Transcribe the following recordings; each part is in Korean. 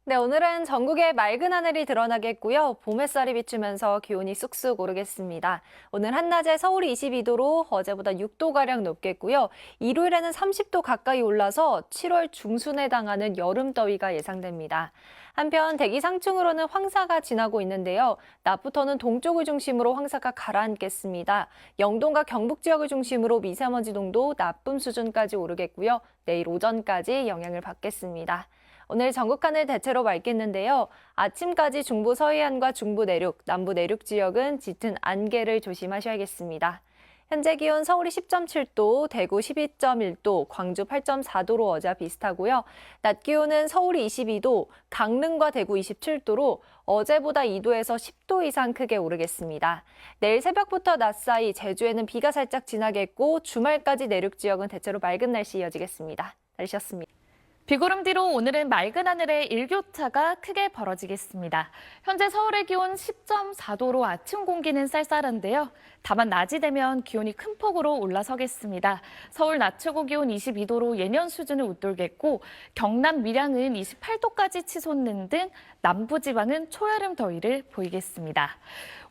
네, 오늘은 전국에 맑은 하늘이 드러나겠고요. 봄 햇살이 비추면서 기온이 쑥쑥 오르겠습니다. 오늘 한낮에 서울이 22도로 어제보다 6도가량 높겠고요. 일요일에는 30도 가까이 올라서 7월 중순에 당하는 여름 더위가 예상됩니다. 한편 대기 상층으로는 황사가 지나고 있는데요. 낮부터는 동쪽을 중심으로 황사가 가라앉겠습니다. 영동과 경북 지역을 중심으로 미세먼지 농도 나쁨 수준까지 오르겠고요. 내일 오전까지 영향을 받겠습니다. 오늘 전국 하늘 대체로 맑겠는데요. 아침까지 중부 서해안과 중부 내륙, 남부 내륙 지역은 짙은 안개를 조심하셔야겠습니다. 현재 기온 서울이 10.7도, 대구 12.1도, 광주 8.4도로 어제와 비슷하고요. 낮 기온은 서울이 22도, 강릉과 대구 27도로 어제보다 2도에서 10도 이상 크게 오르겠습니다. 내일 새벽부터 낮 사이 제주에는 비가 살짝 지나겠고 주말까지 내륙 지역은 대체로 맑은 날씨 이어지겠습니다. 날씨였습니다. 비구름 뒤로 오늘은 맑은 하늘에 일교차가 크게 벌어지겠습니다. 현재 서울의 기온 10.4도로 아침 공기는 쌀쌀한데요. 다만 낮이 되면 기온이 큰 폭으로 올라서겠습니다. 서울 낮 최고 기온 22도로 예년 수준을 웃돌겠고 경남 밀양은 28도까지 치솟는 등 남부지방은 초여름 더위를 보이겠습니다.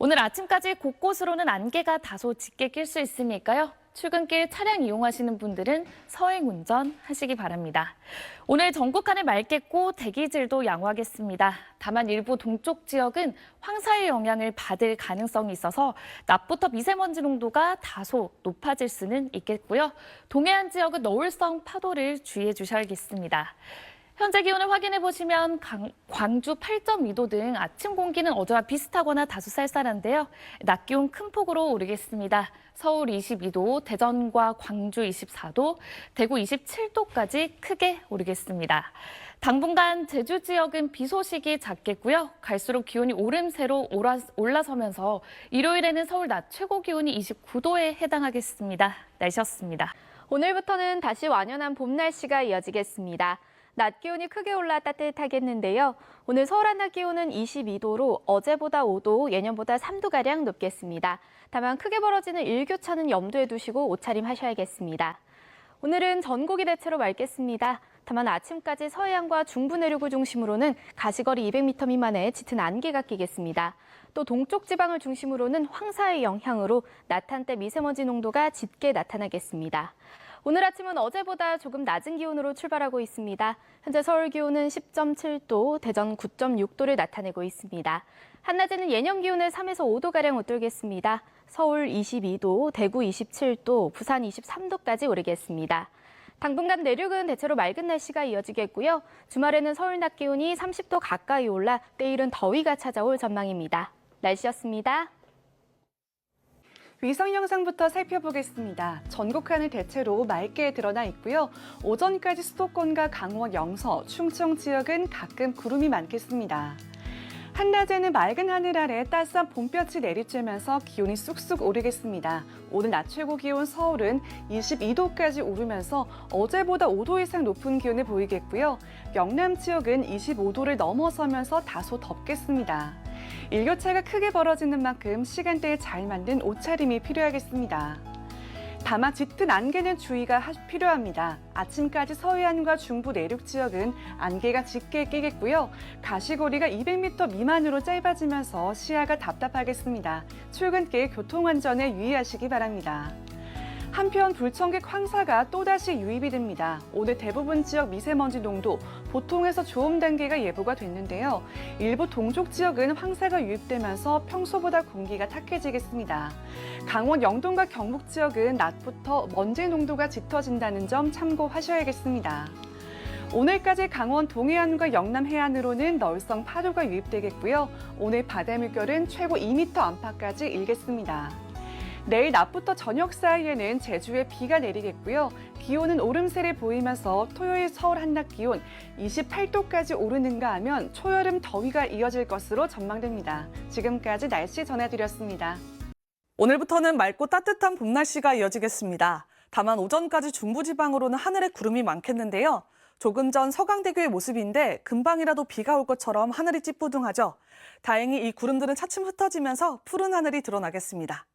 오늘 아침까지 곳곳으로는 안개가 다소 짙게 낄 수 있으니까요. 출근길 차량 이용하시는 분들은 서행 운전하시기 바랍니다. 오늘 전국 하늘 맑겠고 대기질도 양호하겠습니다. 다만 일부 동쪽 지역은 황사의 영향을 받을 가능성이 있어서 낮부터 미세먼지 농도가 다소 높아질 수는 있겠고요. 동해안 지역은 너울성 파도를 주의해 주셔야겠습니다. 현재 기온을 확인해 보시면 광주 8.2도 등 아침 공기는 어제와 비슷하거나 다소 쌀쌀한데요. 낮 기온 큰 폭으로 오르겠습니다. 서울 22도, 대전과 광주 24도, 대구 27도까지 크게 오르겠습니다. 당분간 제주 지역은 비 소식이 잦겠고요. 갈수록 기온이 오름세로 올라서면서 일요일에는 서울 낮 최고 기온이 29도에 해당하겠습니다. 날씨였습니다. 오늘부터는 다시 완연한 봄 날씨가 이어지겠습니다. 낮 기온이 크게 올라 따뜻하겠는데요. 오늘 서울 한낮 기온은 22도로 어제보다 5도, 예년보다 3도가량 높겠습니다. 다만 크게 벌어지는 일교차는 염두에 두시고 옷차림 하셔야겠습니다. 오늘은 전국이 대체로 맑겠습니다. 다만 아침까지 서해안과 중부 내륙을 중심으로는 가시거리 200m 미만의 짙은 안개가 끼겠습니다. 또 동쪽 지방을 중심으로는 황사의 영향으로 낮 한때 미세먼지 농도가 짙게 나타나겠습니다. 오늘 아침은 어제보다 조금 낮은 기온으로 출발하고 있습니다. 현재 서울 기온은 10.7도, 대전 9.6도를 나타내고 있습니다. 한낮에는 예년 기온을 3에서 5도가량 웃돌겠습니다. 서울 22도, 대구 27도, 부산 23도까지 오르겠습니다. 당분간 내륙은 대체로 맑은 날씨가 이어지겠고요. 주말에는 서울 낮 기온이 30도 가까이 올라 때일은 더위가 찾아올 전망입니다. 날씨였습니다. 위성 영상부터 살펴보겠습니다. 전국 하늘 대체로 맑게 드러나 있고요. 오전까지 수도권과 강원, 영서, 충청 지역은 가끔 구름이 많겠습니다. 한낮에는 맑은 하늘 아래 따스한 봄볕이 내리쬐면서 기온이 쑥쑥 오르겠습니다. 오늘 낮 최고 기온 서울은 22도까지 오르면서 어제보다 5도 이상 높은 기온을 보이겠고요. 영남 지역은 25도를 넘어서면서 다소 덥겠습니다. 일교차가 크게 벌어지는 만큼 시간대에 잘 맞는 옷차림이 필요하겠습니다. 다만 짙은 안개는 주의가 필요합니다. 아침까지 서해안과 중부 내륙 지역은 안개가 짙게 끼겠고요. 가시거리가 200m 미만으로 짧아지면서 시야가 답답하겠습니다. 출근길 교통안전에 유의하시기 바랍니다. 한편 불청객 황사가 또다시 유입이 됩니다. 오늘 대부분 지역 미세먼지 농도 보통에서 좋음 단계가 예보가 됐는데요. 일부 동쪽 지역은 황사가 유입되면서 평소보다 공기가 탁해지겠습니다. 강원 영동과 경북 지역은 낮부터 먼지 농도가 짙어진다는 점 참고하셔야겠습니다. 오늘까지 강원 동해안과 영남 해안으로는 너울성 파도가 유입되겠고요. 오늘 바다 물결은 최고 2m 안팎까지 일겠습니다. 내일 낮부터 저녁 사이에는 제주에 비가 내리겠고요. 기온은 오름세를 보이면서 토요일 서울 한낮 기온 28도까지 오르는가 하면 초여름 더위가 이어질 것으로 전망됩니다. 지금까지 날씨 전해드렸습니다. 오늘부터는 맑고 따뜻한 봄 날씨가 이어지겠습니다. 다만 오전까지 중부지방으로는 하늘에 구름이 많겠는데요. 조금 전 서강대교의 모습인데 금방이라도 비가 올 것처럼 하늘이 찌뿌둥하죠. 다행히 이 구름들은 차츰 흩어지면서 푸른 하늘이 드러나겠습니다.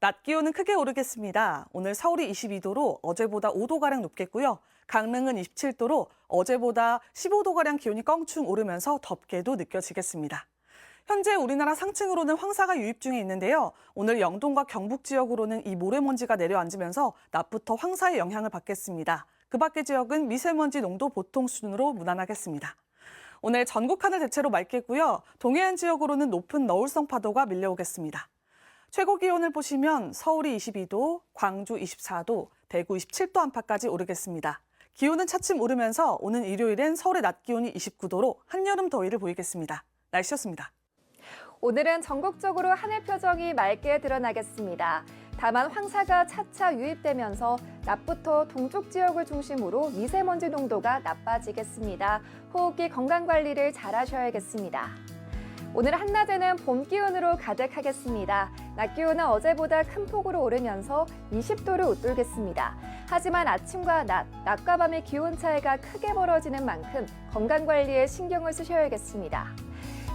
낮 기온은 크게 오르겠습니다. 오늘 서울이 22도로 어제보다 5도가량 높겠고요. 강릉은 27도로 어제보다 15도가량 기온이 껑충 오르면서 덥게도 느껴지겠습니다. 현재 우리나라 상층으로는 황사가 유입 중에 있는데요. 오늘 영동과 경북 지역으로는 이 모래먼지가 내려앉으면서 낮부터 황사의 영향을 받겠습니다. 그 밖의 지역은 미세먼지 농도 보통 수준으로 무난하겠습니다. 오늘 전국 하늘 대체로 맑겠고요. 동해안 지역으로는 높은 너울성 파도가 밀려오겠습니다. 최고 기온을 보시면 서울이 22도, 광주 24도, 대구 27도 안팎까지 오르겠습니다. 기온은 차츰 오르면서 오는 일요일엔 서울의 낮 기온이 29도로 한여름 더위를 보이겠습니다. 날씨였습니다. 오늘은 전국적으로 하늘 표정이 맑게 드러나겠습니다. 다만 황사가 차차 유입되면서 낮부터 동쪽 지역을 중심으로 미세먼지 농도가 나빠지겠습니다. 호흡기 건강 관리를 잘 하셔야겠습니다. 오늘 한낮에는 봄 기온으로 가득하겠습니다. 낮 기온은 어제보다 큰 폭으로 오르면서 20도를 웃돌겠습니다. 하지만 아침과 낮과 밤의 기온 차이가 크게 벌어지는 만큼 건강 관리에 신경을 쓰셔야겠습니다.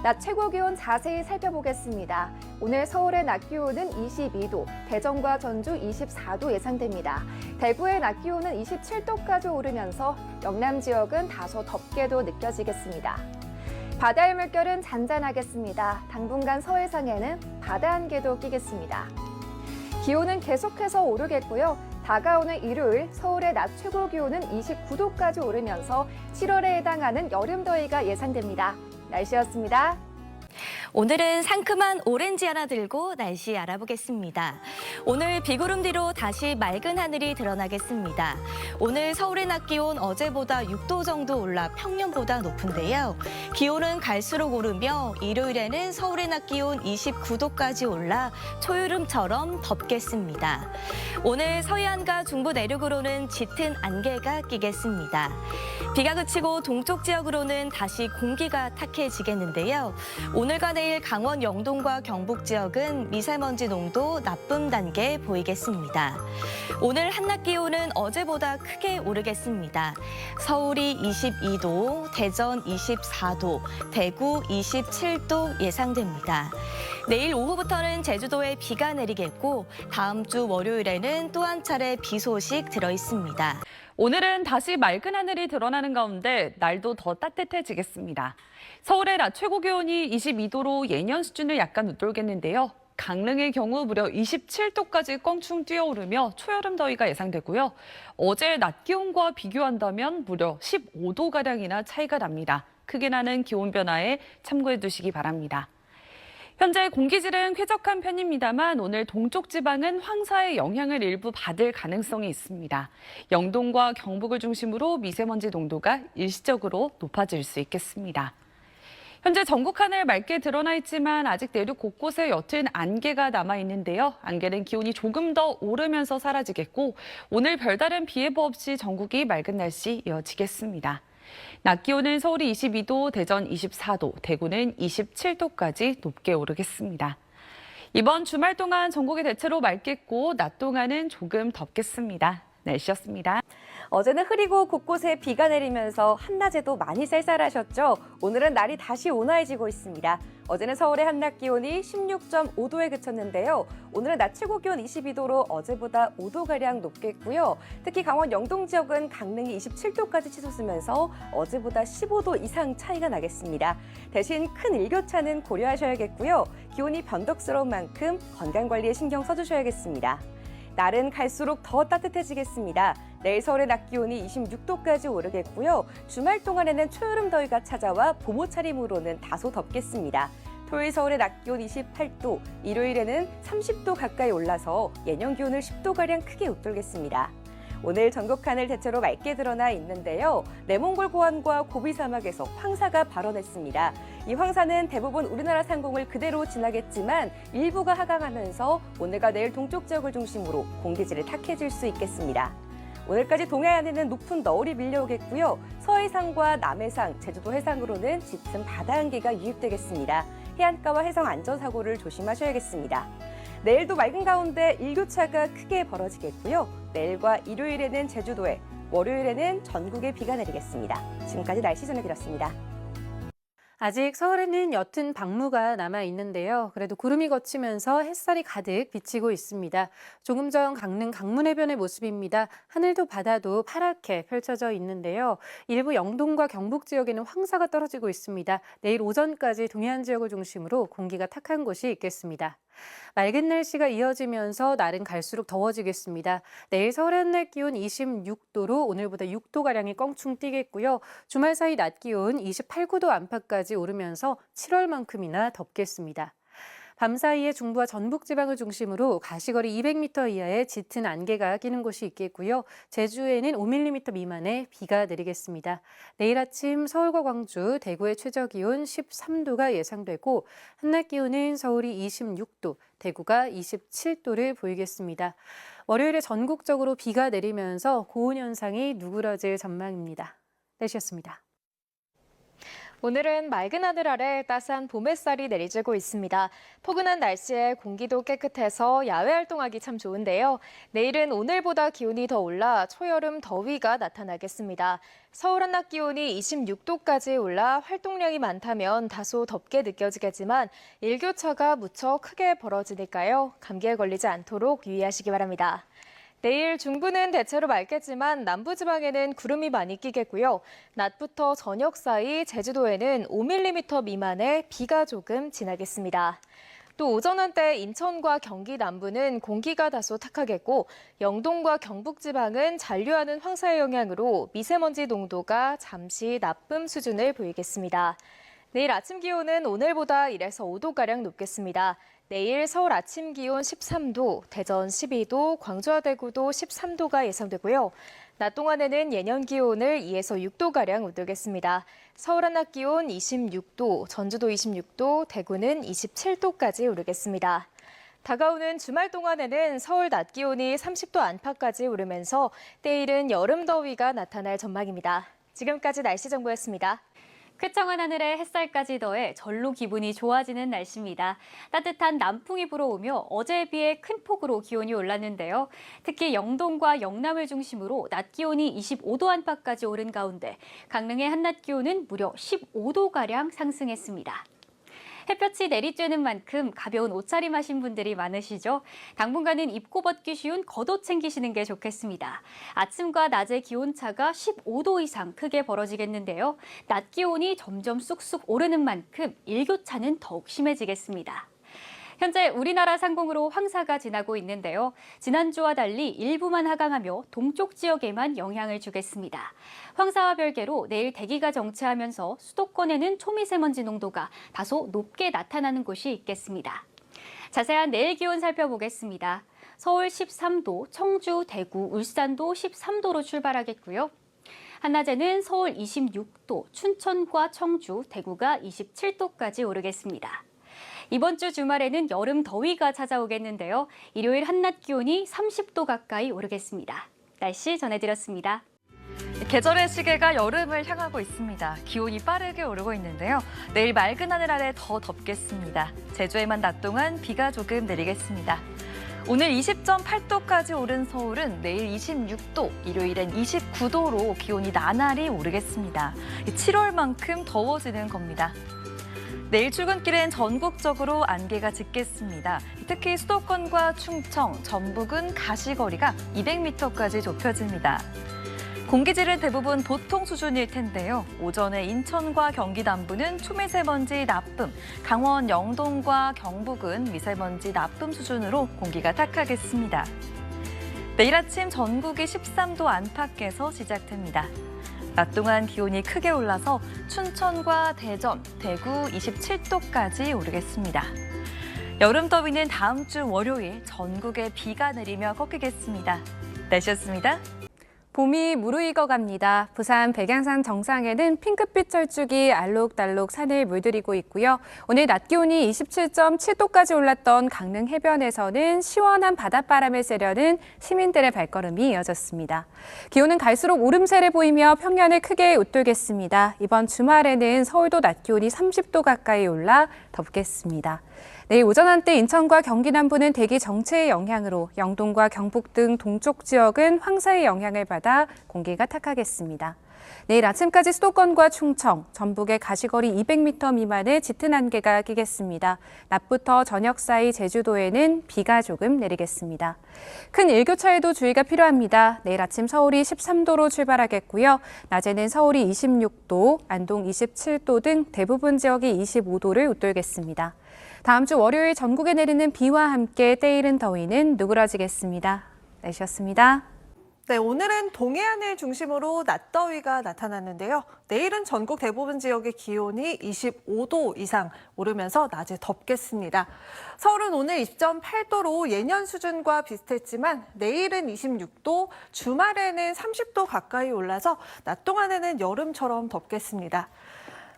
낮 최고 기온 자세히 살펴보겠습니다. 오늘 서울의 낮 기온은 22도, 대전과 전주 24도 예상됩니다. 대구의 낮 기온은 27도까지 오르면서 영남 지역은 다소 덥게도 느껴지겠습니다. 바다의 물결은 잔잔하겠습니다. 당분간 서해상에는 바다 안개도 끼겠습니다. 기온은 계속해서 오르겠고요. 다가오는 일요일 서울의 낮 최고 기온은 29도까지 오르면서 7월에 해당하는 여름 더위가 예상됩니다. 날씨였습니다. 오늘은 상큼한 오렌지 하나 들고 날씨 알아보겠습니다. 오늘 비구름 뒤로 다시 맑은 하늘이 드러나겠습니다. 오늘 서울의 낮 기온 어제보다 6도 정도 올라 평년보다 높은데요. 기온은 갈수록 오르며 일요일에는 서울의 낮 기온 29도까지 올라 초여름처럼 덥겠습니다. 오늘 서해안과 중부 내륙으로는 짙은 안개가 끼겠습니다. 비가 그치고 동쪽 지역으로는 다시 공기가 탁해지겠는데요. 오늘과 내일 강원 영동과 경북 지역은 미세먼지 농도 나쁨 단계 보이겠습니다. 오늘 한낮 기온은 어제보다 크게 오르겠습니다. 서울이 22도, 대전 24도, 대구 27도 예상됩니다. 내일 오후부터는 제주도에 비가 내리겠고 다음 주 월요일에는 또 한 차례 비 소식 들어 있습니다. 오늘은 다시 맑은 하늘이 드러나는 가운데 날도 더 따뜻해지겠습니다. 서울의 낮 최고 기온이 22도로 예년 수준을 약간 웃돌겠는데요. 강릉의 경우 무려 27도까지 껑충 뛰어오르며 초여름 더위가 예상되고요. 어제 낮 기온과 비교한다면 무려 15도가량이나 차이가 납니다. 크게 나는 기온 변화에 참고해 두시기 바랍니다. 현재 공기질은 쾌적한 편입니다만 오늘 동쪽 지방은 황사의 영향을 일부 받을 가능성이 있습니다. 영동과 경북을 중심으로 미세먼지 농도가 일시적으로 높아질 수 있겠습니다. 현재 전국 하늘 맑게 드러나 있지만 아직 내륙 곳곳에 옅은 안개가 남아 있는데요. 안개는 기온이 조금 더 오르면서 사라지겠고 오늘 별다른 비 예보 없이 전국이 맑은 날씨 이어지겠습니다. 낮 기온은 서울이 22도, 대전 24도, 대구는 27도까지 높게 오르겠습니다. 이번 주말 동안 전국이 대체로 맑겠고 낮 동안은 조금 덥겠습니다. 날씨였습니다. 어제는 흐리고 곳곳에 비가 내리면서 한낮에도 많이 쌀쌀하셨죠? 오늘은 날이 다시 온화해지고 있습니다. 어제는 서울의 한낮 기온이 16.5도에 그쳤는데요. 오늘은 낮 최고 기온 22도로 어제보다 5도가량 높겠고요. 특히 강원 영동 지역은 강릉이 27도까지 치솟으면서 어제보다 15도 이상 차이가 나겠습니다. 대신 큰 일교차는 고려하셔야겠고요. 기온이 변덕스러운 만큼 건강관리에 신경 써주셔야겠습니다. 날은 갈수록 더 따뜻해지겠습니다. 내일 서울의 낮 기온이 26도까지 오르겠고요. 주말 동안에는 초여름 더위가 찾아와 봄 옷차림으로는 다소 덥겠습니다. 토요일 서울의 낮 기온 28도, 일요일에는 30도 가까이 올라서 예년 기온을 10도가량 크게 웃돌겠습니다. 오늘 전국 하늘 대체로 맑게 드러나 있는데요. 내몽골 고원과 고비 사막에서 황사가 발원했습니다. 이 황사는 대부분 우리나라 상공을 그대로 지나겠지만 일부가 하강하면서 오늘과 내일 동쪽 지역을 중심으로 공기질이 탁해질 수 있겠습니다. 오늘까지 동해안에는 높은 너울이 밀려오겠고요. 서해상과 남해상, 제주도 해상으로는 짙은 바다 안개가 유입되겠습니다. 해안가와 해상 안전사고를 조심하셔야겠습니다. 내일도 맑은 가운데 일교차가 크게 벌어지겠고요. 내일과 일요일에는 제주도에, 월요일에는 전국에 비가 내리겠습니다. 지금까지 날씨 전해드렸습니다. 아직 서울에는 옅은 방무가 남아 있는데요. 그래도 구름이 걷히면서 햇살이 가득 비치고 있습니다. 조금 전 강릉 강문해변의 모습입니다. 하늘도 바다도 파랗게 펼쳐져 있는데요. 일부 영동과 경북 지역에는 황사가 떨어지고 있습니다. 내일 오전까지 동해안 지역을 중심으로 공기가 탁한 곳이 있겠습니다. 맑은 날씨가 이어지면서 날은 갈수록 더워지겠습니다. 내일 서울의 한낮 기온 26도로 오늘보다 6도가량이 껑충 뛰겠고요. 주말 사이 낮 기온 28~9도 안팎까지 오르면서 7월만큼이나 덥겠습니다. 밤 사이에 중부와 전북 지방을 중심으로 가시거리 200m 이하의 짙은 안개가 끼는 곳이 있겠고요. 제주에는 5mm 미만의 비가 내리겠습니다. 내일 아침 서울과 광주, 대구의 최저 기온 13도가 예상되고 한낮 기온은 서울이 26도, 대구가 27도를 보이겠습니다. 월요일에 전국적으로 비가 내리면서 고온 현상이 누그러질 전망입니다. 날씨였습니다. 오늘은 맑은 하늘 아래 따스한 봄 햇살이 내리쬐고 있습니다. 포근한 날씨에 공기도 깨끗해서 야외 활동하기 참 좋은데요. 내일은 오늘보다 기온이 더 올라 초여름 더위가 나타나겠습니다. 서울 한낮 기온이 26도까지 올라 활동량이 많다면 다소 덥게 느껴지겠지만 일교차가 무척 크게 벌어지니까요. 감기에 걸리지 않도록 유의하시기 바랍니다. 내일 중부는 대체로 맑겠지만 남부지방에는 구름이 많이 끼겠고요. 낮부터 저녁 사이 제주도에는 5mm 미만의 비가 조금 지나겠습니다. 또 오전 한때 인천과 경기 남부는 공기가 다소 탁하겠고 영동과 경북지방은 잔류하는 황사의 영향으로 미세먼지 농도가 잠시 나쁨 수준을 보이겠습니다. 내일 아침 기온은 오늘보다 1에서 5도가량 높겠습니다. 내일 서울 아침 기온 13도, 대전 12도, 광주와 대구도 13도가 예상되고요. 낮 동안에는 예년 기온을 2에서 6도가량 웃돌겠습니다. 서울 한낮 기온 26도, 전주도 26도, 대구는 27도까지 오르겠습니다. 다가오는 주말 동안에는 서울 낮 기온이 30도 안팎까지 오르면서 때이른 여름 더위가 나타날 전망입니다. 지금까지 날씨 정보였습니다. 쾌청한 하늘에 햇살까지 더해 절로 기분이 좋아지는 날씨입니다. 따뜻한 남풍이 불어오며 어제에 비해 큰 폭으로 기온이 올랐는데요. 특히 영동과 영남을 중심으로 낮 기온이 25도 안팎까지 오른 가운데 강릉의 한낮 기온은 무려 15도가량 상승했습니다. 햇볕이 내리쬐는 만큼 가벼운 옷차림 하신 분들이 많으시죠? 당분간은 입고 벗기 쉬운 겉옷 챙기시는 게 좋겠습니다. 아침과 낮의 기온차가 15도 이상 크게 벌어지겠는데요. 낮 기온이 점점 쑥쑥 오르는 만큼 일교차는 더욱 심해지겠습니다. 현재 우리나라 상공으로 황사가 지나고 있는데요. 지난주와 달리 일부만 하강하며 동쪽 지역에만 영향을 주겠습니다. 황사와 별개로 내일 대기가 정체하면서 수도권에는 초미세먼지 농도가 다소 높게 나타나는 곳이 있겠습니다. 자세한 내일 기온 살펴보겠습니다. 서울 13도, 청주, 대구, 울산도 13도로 출발하겠고요. 한낮에는 서울 26도, 춘천과 청주, 대구가 27도까지 오르겠습니다. 이번 주 주말에는 여름 더위가 찾아오겠는데요. 일요일 한낮 기온이 30도 가까이 오르겠습니다. 날씨 전해드렸습니다. 계절의 시계가 여름을 향하고 있습니다. 기온이 빠르게 오르고 있는데요. 내일 맑은 하늘 아래 더 덥겠습니다. 제주에만 낮 동안 비가 조금 내리겠습니다. 오늘 20.8도까지 오른 서울은 내일 26도, 일요일엔 29도로 기온이 나날이 오르겠습니다. 7월만큼 더워지는 겁니다. 내일 출근길엔 전국적으로 안개가 짙겠습니다. 특히 수도권과 충청, 전북은 가시거리가 200m까지 좁혀집니다. 공기질은 대부분 보통 수준일 텐데요. 오전에 인천과 경기 남부는 초미세먼지 나쁨, 강원 영동과 경북은 미세먼지 나쁨 수준으로 공기가 탁하겠습니다. 내일 아침 전국이 13도 안팎에서 시작됩니다. 낮 동안 기온이 크게 올라서 춘천과 대전, 대구 27도까지 오르겠습니다. 여름 더위는 다음 주 월요일 전국에 비가 내리며 꺾이겠습니다. 날씨였습니다. 봄이 무르익어갑니다. 부산 백양산 정상에는 핑크빛 철쭉이 알록달록 산을 물들이고 있고요. 오늘 낮 기온이 27.7도까지 올랐던 강릉 해변에서는 시원한 바닷바람을 쐬려는 시민들의 발걸음이 이어졌습니다. 기온은 갈수록 오름세를 보이며 평년을 크게 웃돌겠습니다. 이번 주말에는 서울도 낮 기온이 30도 가까이 올라 덥겠습니다. 내일 오전 한때 인천과 경기 남부는 대기 정체의 영향으로 영동과 경북 등 동쪽 지역은 황사의 영향을 받아 공기가 탁하겠습니다. 내일 아침까지 수도권과 충청, 전북의 가시거리 200m 미만의 짙은 안개가 끼겠습니다. 낮부터 저녁 사이 제주도에는 비가 조금 내리겠습니다. 큰 일교차에도 주의가 필요합니다. 내일 아침 서울이 13도로 출발하겠고요. 낮에는 서울이 26도, 안동 27도 등 대부분 지역이 25도를 웃돌겠습니다. 다음 주 월요일 전국에 내리는 비와 함께 때이른 더위는 누그러지겠습니다. 날씨였습니다. 네, 오늘은 동해안을 중심으로 낮더위가 나타났는데요. 내일은 전국 대부분 지역의 기온이 25도 이상 오르면서 낮에 덥겠습니다. 서울은 오늘 20.8도로 예년 수준과 비슷했지만 내일은 26도, 주말에는 30도 가까이 올라서 낮 동안에는 여름처럼 덥겠습니다.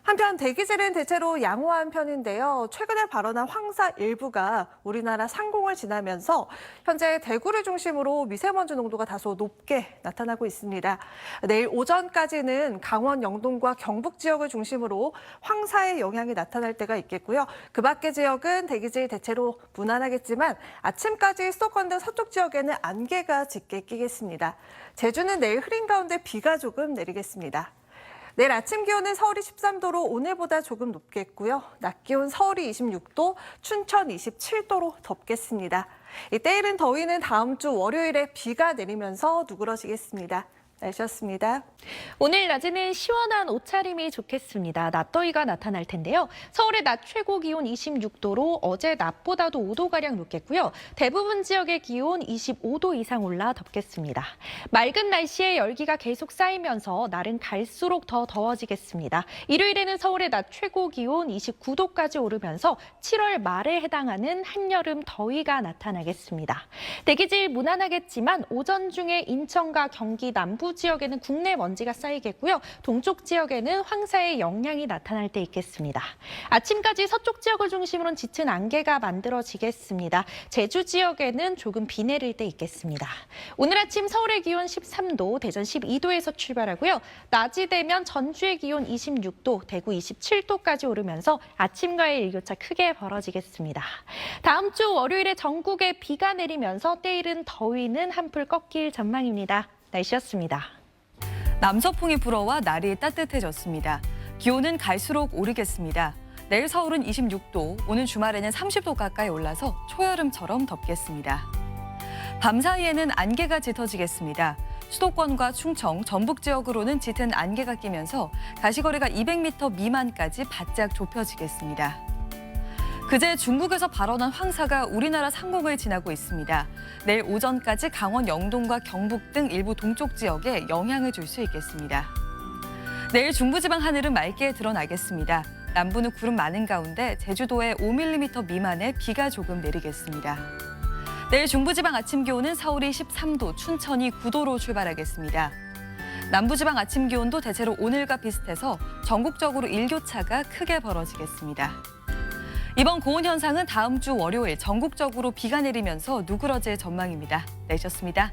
한편 대기질은 대체로 양호한 편인데요. 최근에 발원한 황사 일부가 우리나라 상공을 지나면서 현재 대구를 중심으로 미세먼지 농도가 다소 높게 나타나고 있습니다. 내일 오전까지는 강원 영동과 경북 지역을 중심으로 황사의 영향이 나타날 때가 있겠고요. 그 밖의 지역은 대기질 대체로 무난하겠지만 아침까지 수도권 등 서쪽 지역에는 안개가 짙게 끼겠습니다. 제주는 내일 흐린 가운데 비가 조금 내리겠습니다. 내일 아침 기온은 서울이 13도로 오늘보다 조금 높겠고요. 낮 기온 서울이 26도, 춘천 27도로 덥겠습니다. 이 때이른 더위는 다음 주 월요일에 비가 내리면서 누그러지겠습니다. 날씨였습니다. 오늘 낮에는 시원한 옷차림이 좋겠습니다. 낮더위가 나타날 텐데요. 서울의 낮 최고 기온 26도로 어제 낮보다도 5도가량 높겠고요. 대부분 지역의 기온 25도 이상 올라 덥겠습니다. 맑은 날씨에 열기가 계속 쌓이면서 날은 갈수록 더 더워지겠습니다. 일요일에는 서울의 낮 최고 기온 29도까지 오르면서 7월 말에 해당하는 한여름 더위가 나타나겠습니다. 대기질 무난하겠지만 오전 중에 인천과 경기 남부 지역에는 국내 먼지가 쌓이겠고요. 동쪽 지역에는 황사의 영향이 나타날 때 있겠습니다. 아침까지 서쪽 지역을 중심으로 짙은 안개가 만들어지겠습니다. 제주 지역에는 조금 비 내릴 때 있겠습니다. 오늘 아침 서울의 기온 13도, 대전 12도에서 출발하고요. 낮이 되면 전주의 기온 26도, 대구 27도까지 오르면서 아침과의 일교차 크게 벌어지겠습니다. 다음 주 월요일에 전국에 비가 내리면서 때이른 더위는 한풀 꺾일 전망입니다. 날씨였습니다. 남서풍이 불어와 날이 따뜻해졌습니다. 기온은 갈수록 오르겠습니다. 내일 서울은 26도, 오는 주말에는 30도 가까이 올라서 초여름처럼 덥겠습니다. 밤사이에는 안개가 짙어지겠습니다. 수도권과 충청, 전북 지역으로는 짙은 안개가 끼면서 가시거리가 200m 미만까지 바짝 좁혀지겠습니다. 그제 중국에서 발원한 황사가 우리나라 상공을 지나고 있습니다. 내일 오전까지 강원 영동과 경북 등 일부 동쪽 지역에 영향을 줄 수 있겠습니다. 내일 중부지방 하늘은 맑게 드러나겠습니다. 남부는 구름 많은 가운데 제주도에 5mm 미만의 비가 조금 내리겠습니다. 내일 중부지방 아침 기온은 서울이 13도, 춘천이 9도로 출발하겠습니다. 남부지방 아침 기온도 대체로 오늘과 비슷해서 전국적으로 일교차가 크게 벌어지겠습니다. 이번 고온 현상은 다음 주 월요일 전국적으로 비가 내리면서 누그러질 전망입니다. 내셨습니다.